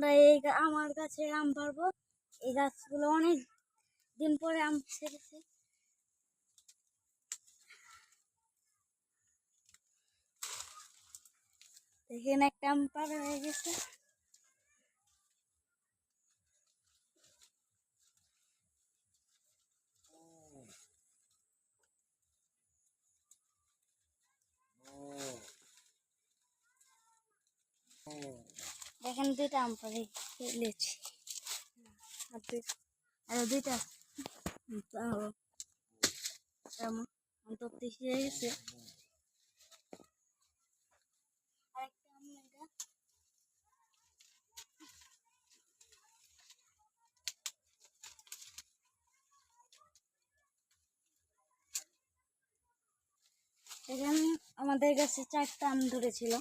আমরা আমার গাছে আম পারবো। এই গাছগুলো অনেক দিন পরে আম ছেড়েছে। দেখেন একটা আম পাড়া হয়ে গেছে। দেখেন দুইটা আম পাড়ে ফেলেছি। দুইটা এমন তো বেশি হয়ে গেছে। আরেকটা আম এটা এখানে আমাদের কাছে 4টা আম ধরেছিল।